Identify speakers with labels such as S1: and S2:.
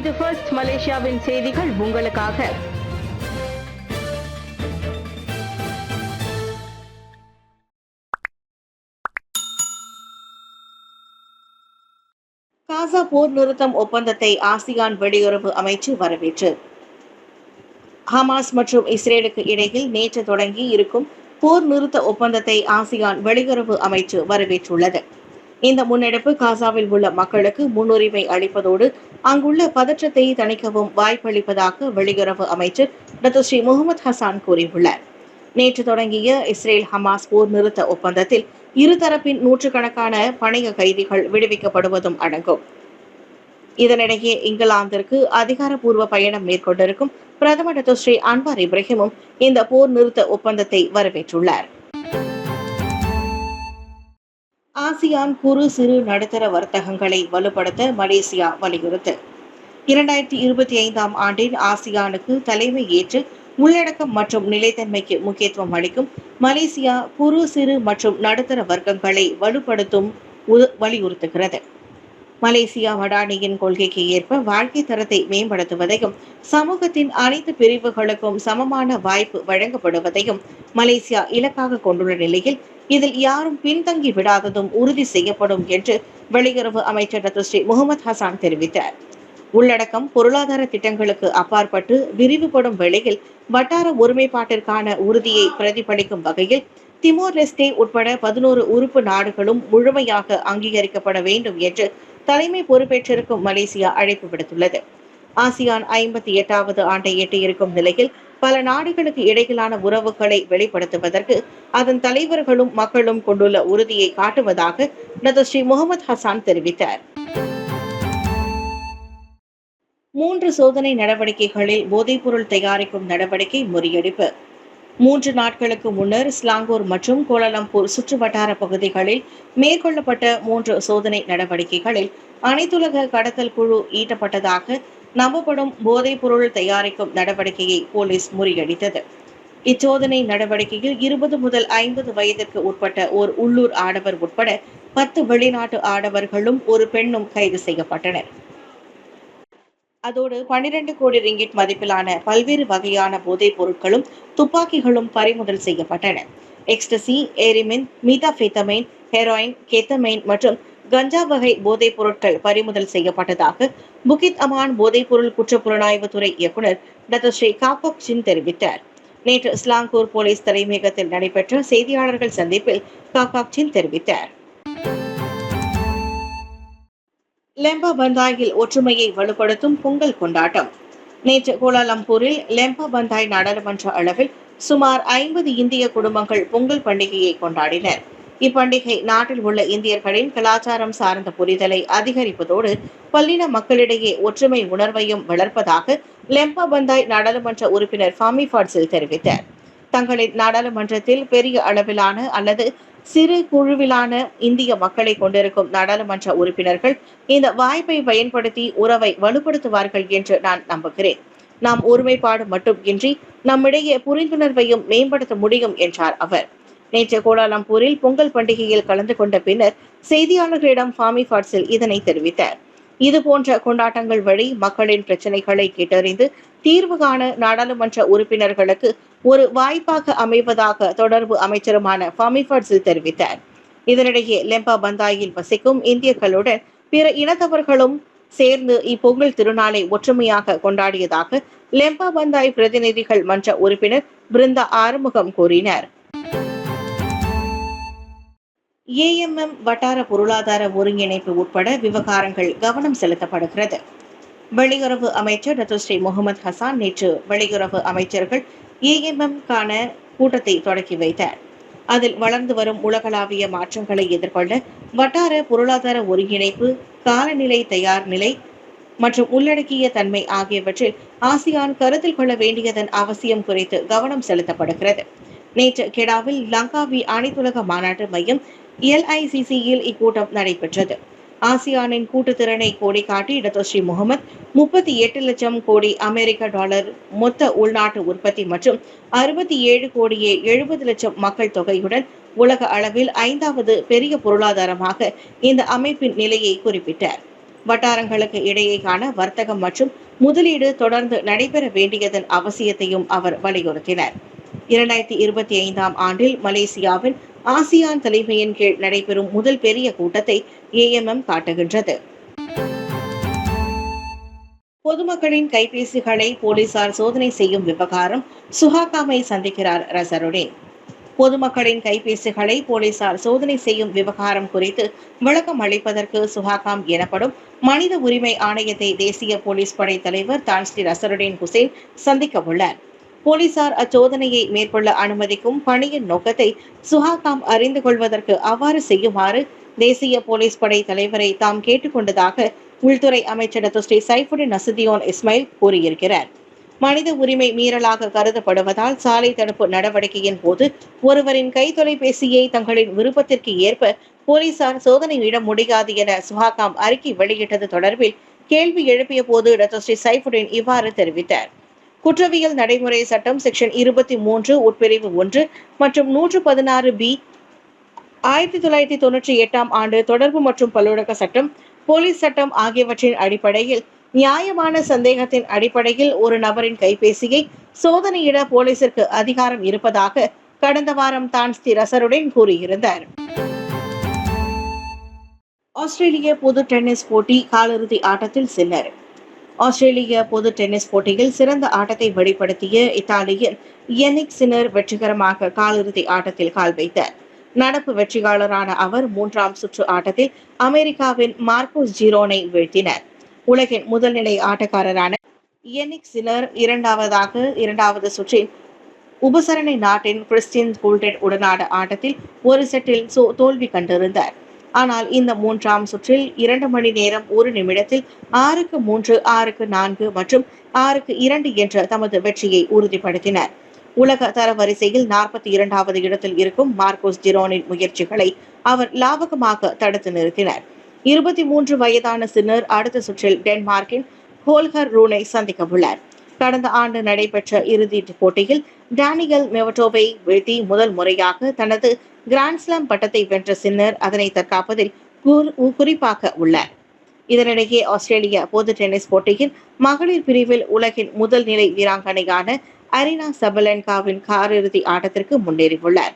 S1: இது ஃபர்ஸ்ட் மலேசியாவின் செய்திகள் உங்களுக்காக.
S2: காசா போர் நிறுத்தம் ஒப்பந்தத்தை ஆசியான் வெளியுறவு அமைச்சு வரவேற்று. ஹமாஸ் மற்றும் இஸ்ரேலுக்கு இடையில் நேற்று தொடங்கி இருக்கும் போர் நிறுத்த ஒப்பந்தத்தை ஆசியான் வெளியுறவு அமைச்சு வரவேற்றுள்ளது. இந்த முன்னெடுப்பு காசாவில் உள்ள மக்களுக்கு முன்னுரிமை அளிப்பதோடு அங்குள்ள பதற்றத்தை தணிக்கவும் வாய்ப்பளிப்பதாக வெளியுறவு அமைச்சர் டாக்டர் ஸ்ரீ முகமது ஹசான் கூறியுள்ளார். நேற்று தொடங்கிய இஸ்ரேல் ஹமாஸ் போர் நிறுத்த ஒப்பந்தத்தில் இருதரப்பின் நூற்றுக்கணக்கான பணைய கைதிகள் விடுவிக்கப்படுவதும் அடங்கும். இதனிடையே இங்கிலாந்திற்கு அதிகாரப்பூர்வ பயணம் மேற்கொண்டிருக்கும் பிரதமர் டாக்டர் ஸ்ரீ அன்வார் இப்ராஹிமும் இந்த போர் நிறுத்த ஒப்பந்தத்தை வரவேற்றுள்ளார். ஆசியான் குறு சிறு நடுத்தர வர்த்தகங்களை வலுப்படுத்த மலேசியா வலியுறுத்து. 2025 ஆண்டின் ஆசியானுக்கு தலைமை ஏற்று உள்ளடக்கம் மற்றும் நிலைத்தன்மைக்கு முக்கியத்துவம் அளிக்கும் மலேசியா குறு சிறு மற்றும் நடுத்தர வர்க்கங்களை வலுப்படுத்தும் வலியுறுத்துகிறது. மலேசியா மடானியின் கொள்கைக்கு ஏற்ப வாழ்க்கை தரத்தை மேம்படுத்துவதையும் சமூகத்தின் அனைத்து பிரிவுகளுக்கும் சமமான வாய்ப்பு வழங்கப்படுவதையும் மலேசியா இலக்காக கொண்டுள்ள நிலையில் இதில் யாரும் பின்தங்கி விடாததும் உறுதி செய்யப்படும் என்று வெளியுறவு அமைச்சர் டாக்டர் ஸ்ரீ முகமது ஹசான் தெரிவித்தார். உள்ளடக்கம் பொருளாதார திட்டங்களுக்கு அப்பாற்பட்டு விரிவுபடும் வேளையில் வட்டார ஒருமைப்பாட்டிற்கான உறுதியை பிரதிபலிக்கும் வகையில் திமோர் லெஸ்டே உட்பட 11 உறுப்பு நாடுகளும் முழுமையாக அங்கீகரிக்கப்பட வேண்டும் என்று தலைமை பொறுப்பேற்றிருக்கும் மலேசியா அழைப்பு விடுத்துள்ளது. ஆசியான் 58வது ஆண்டை எட்டியிருக்கும் நிலையில் பல நாடுகளுக்கு இடையிலான உறவுகளை வெளிப்படுத்துவதற்கு அதன் தலைவர்களும் மக்களும் கொண்டுள்ள உறுதியை காட்டுவதாக டாக்டர் ஸ்ரீ முகமது ஹசான் தெரிவித்தார். 3 சோதனை நடவடிக்கைகளில் போதைப்பொருள் தயாரிக்கும் நடவடிக்கை முறியடிப்பு. 3 நாட்களுக்கு முன்னர் ஸ்லாங்கூர் மற்றும் கோலாலம்பூர் சுற்றுவட்டார பகுதிகளில் மேற்கொள்ளப்பட்ட 3 சோதனை நடவடிக்கைகளில் அனைத்துலக கடத்தல் குழு ஈட்டப்பட்டதாக நம்பப்படும் போதைப்பொருள் தயாரிக்கும் நடவடிக்கையை போலீஸ் முறியடித்தது. இச்சோதனை நடவடிக்கையில் 20 முதல் 50 வயதிற்கு உட்பட்ட ஓர் உள்ளூர் ஆடவர் உட்பட 10 வெளிநாட்டு ஆடவர்களும் ஒரு பெண்ணும் கைது செய்யப்பட்டனர். அதோடு 12 கோடி ரிங்கிட் மதிப்பிலான பல்வேறு வகையான போதைப் பொருட்களும் துப்பாக்கிகளும் பறிமுதல் செய்யப்பட்டன. எக்ஸ்டசி, ஏரிமின், மீதாபெத்தமைன், ஹெரோயின், கெத்தமைன் மற்றும் கஞ்சா வகை போதைப் பொருட்கள் பறிமுதல் செய்யப்பட்டதாக புகித் அமான் போதைப்பொருள் குற்றப்புலனாய்வுத்துறை இயக்குநர் டாக்டர் ஸ்ரீ காப்பாக் சின் தெரிவித்தார். நேற்று ஸ்லாங்கூர் போலீஸ் தலைமையகத்தில் நடைபெற்ற செய்தியாளர்கள் சந்திப்பில் காப்பாக் சின் தெரிவித்தார். லெம்பா பந்தாயில் ஒற்றுமையை வலுப்படுத்தும் பொங்கல் கொண்டாட்டம். நேற்று கோலாலம்பூரில் லெம்பா பந்தாய் நாடாளுமன்ற அளவில் சுமார் 50 இந்திய குடும்பங்கள் பொங்கல் பண்டிகையை கொண்டாடினர். இப்பண்டிகை நாட்டில் உள்ள இந்தியர்களின் கலாச்சாரம் சார்ந்த புரிதலை அதிகரிப்பதோடு பல்லின மக்களிடையே ஒற்றுமை உணர்வையும் வளர்ப்பதாக லெம்பா பந்தாய் நாடாளுமன்ற உறுப்பினர் ஃபாமி ஃபாட்சில் தெரிவித்தார். தங்களின் நாடாளுமன்றத்தில் பெரிய அளவிலான அல்லது சிறு குழுவிலான இந்திய மக்களை கொண்டிருக்கும் நாடாளுமன்ற உறுப்பினர்கள் இந்த வாய்ப்பை பயன்படுத்தி உறவை வலுப்படுத்துவார்கள் என்று நான் நம்புகிறேன். நாம் ஒருமைப்பாடு மட்டும் இன்றி நம்மிடையே புரிந்துணர்வையும் மேம்படுத்த முடியும் என்றார் அவர். நேற்று கோலாலம்பூரில் பொங்கல் பண்டிகையில் கலந்து கொண்ட பின்னர் செய்தியாளர்களிடம் ஃபாமி ஃபாட்சில் இதனை தெரிவித்தார். இதுபோன்ற கொண்டாட்டங்கள் வழி மக்களின் பிரச்சனைகளை கேட்டறிந்து தீர்வு காண நாடாளுமன்ற உறுப்பினர்களுக்கு ஒரு வாய்ப்பாக அமைவதாக தொடர்பு அமைச்சருமான ஃபாமி ஃபாட்சில் தெரிவித்தார். இதனிடையே லெம்பா பந்தாயில் வசிக்கும் இந்தியர்களுடன் பிற இனத்தவர்களும் சேர்ந்து இப்பொங்கல் திருநாளை ஒற்றுமையாக கொண்டாடியதாக லெம்பா பந்தாய் பிரதிநிதிகள் மன்ற உறுப்பினர் பிருந்தா ஆறுமுகம் கூறினார். ஏஎம்எம் வட்டார பொருளாதார ஒருங்கிணைப்பு உட்பட விவகாரங்கள் கவனம் செலுத்தப்படுகிறது. வெளியுறவு அமைச்சர் டாக்டர் ஸ்ரீ முகமது ஹசான் நேற்று வெளியுறவு அமைச்சர்கள் ஏஎம்எம் கான கூட்டத்தை தொடக்கி வைத்தார். அதில் வளர்ந்து வரும் உலகளாவிய மாற்றங்களை எதிர்கொள்ள வட்டார பொருளாதார ஒருங்கிணைப்பு, காலநிலை தயார் நிலை மற்றும் உள்ளடக்கிய தன்மை ஆகியவற்றில் ஆசியான் கருத்தில் கொள்ள வேண்டியதன் அவசியம் குறித்து கவனம் செலுத்தப்படுகிறது. நேற்று கெடாவில் லங்காவி அனைத்துலக மாநாட்டு மையம் LICCயில் இக்கூட்டம் நடைபெற்றது. ஆசியானின் கூட்டுத்திறனை கோடி காட்டி டாக்டர் ஸ்ரீ முகமது 38 லட்சம் கோடி அமெரிக்க டாலர் மொத்த உள்நாட்டு உற்பத்தி மற்றும் 67 கோடியே 70 லட்சம் மக்கள் தொகையுடன் உலக அளவில் 5வது பெரிய பொருளாதாரமாக இந்த அமைப்பின் நிலையை குறிப்பிட்டார். வட்டாரங்களுக்கு இடையேயான வர்த்தகம் மற்றும் முதலீடு தொடர்ந்து நடைபெற வேண்டியதன் அவசியத்தையும் அவர் வலியுறுத்தினார். 2025ஆம் ஆண்டில் மலேசியாவின் ஆசியான் தலைமையின் கீழ் நடைபெறும் முதல் பெரிய கூட்டத்தை ஏஎம்எம் காட்டுகின்றது. பொதுமக்களின் கைபேசிகளை போலீசார் சோதனை செய்யும் விவகாரம் சுஹாகாமை சந்திக்கிறார் ரசருடீன். பொதுமக்களின் கைபேசிகளை போலீசார் சோதனை செய்யும் விவகாரம் குறித்து விளக்கம் அளிப்பதற்கு சுஹாகாம் எனப்படும் மனித உரிமை ஆணையத்தை தேசிய போலீஸ் படை தலைவர் தான்ஸ்ரீ ரசருடீன் ஹுசேன் சந்திக்க உள்ளார். போலீசார் அச்சோதனையை மேற்கொள்ள அனுமதிக்கும் பணியின் நோக்கத்தை சுஹாகாம் அறிந்து கொள்வதற்கு அவ்வாறு செய்யுமாறு தேசிய போலீஸ் படை தலைவரை தாம் கேட்டுக்கொண்டதாக உள்துறை அமைச்சர் ஸ்ரீ சைஃபுடின் நசுதியோன் இஸ்மாயில் கூறியிருக்கிறார். மனித உரிமை மீறலாக கருதப்படுவதால் சாலை தடுப்பு நடவடிக்கையின் போது ஒருவரின் கை தொலைபேசியை தங்களின் விருப்பத்திற்கு ஏற்ப போலீசார் சோதனையிட முடியாது என சுஹாகாம் அறிக்கை வெளியிட்டது தொடர்பில் கேள்வி எழுப்பிய போது ஸ்ரீ சைஃபுடின் இவ்வாறு தெரிவித்தார். குற்றவியல் நடைமுறை சட்டம் செக்ஷன் 23 உட்பிரிவு 1 மற்றும் 116B 1998ஆம் ஆண்டு தொடர்பு மற்றும் பல்லுலக சட்டம், போலீஸ் சட்டம் ஆகியவற்றின் அடிப்படையில் நியாயமான சந்தேகத்தின் அடிப்படையில் ஒரு நபரின் கைபேசியை சோதனையிட போலீசிற்கு அதிகாரம் இருப்பதாக கடந்த வாரம் தான்ஸ்ரீ ரசருடீன் கூறியிருந்தார். ஆஸ்திரேலிய பொது டென்னிஸ் போட்டி காலிறுதி ஆட்டத்தில் சின்னர். ஆஸ்திரேலிய பொது டென்னிஸ் போட்டியில் சிறந்த ஆட்டத்தை வெளிப்படுத்திய இத்தாலியின் யனிக் சின்னர் வெற்றிகரமாக காலிறுதி ஆட்டத்தில் கால் வைத்தார். நடப்பு வெற்றியாளரான அவர் 3ஆம் சுற்று ஆட்டத்தில் அமெரிக்காவின் மார்க்கோஸ் ஜீரோனை வீழ்த்தினார். உலகின் முதல் நிலை ஆட்டக்காரரான யனிக் சின்னர் இரண்டாவது சுற்றில் உபசரணை நாட்டின் கிறிஸ்டியன் ஹூல்டெட் உடனான ஆட்டத்தில் ஒரு செட்டில் தோல்வி கண்டிருந்தார். ஆனால் இந்த 3ஆம் சுற்றில் 2 மணி நேரம் 1 நிமிடத்தில் 6-3, 6-4 மற்றும் 6-2 என்ற தமது வெற்றியை உறுதிப்படுத்தினார். உலக தரவரிசையில் 42வது இடத்தில் இருக்கும் மார்க்கோஸ் ஜிரோனின் முயற்சிகளை அவர் லாபகமாக தடுத்து நிறுத்தினார். 23 வயதான சின்னர் அடுத்த சுற்றில் டென்மார்க்கின் ஹோல்கர் ரூனை சந்திக்க உள்ளார். கடந்த ஆண்டு நடைபெற்ற இறுதிப் போட்டியில் டேனியல் மெவட்டோவை வீழ்த்தி முதல் முறையாக தனது கிராண்ட்ஸ்லாம் பட்டத்தை வென்ற சின்னர் அதனை தற்காப்பதில் குறிப்பாக உள்ளார். இதனிடையே ஆஸ்திரேலிய பொது டென்னிஸ் போட்டியின் மகளிர் பிரிவில் உலகின் முதல் நிலை வீராங்கனையான அரினா சபலென்காவின் காலிறுதி ஆட்டத்திற்கு முன்னேறியுள்ளார்.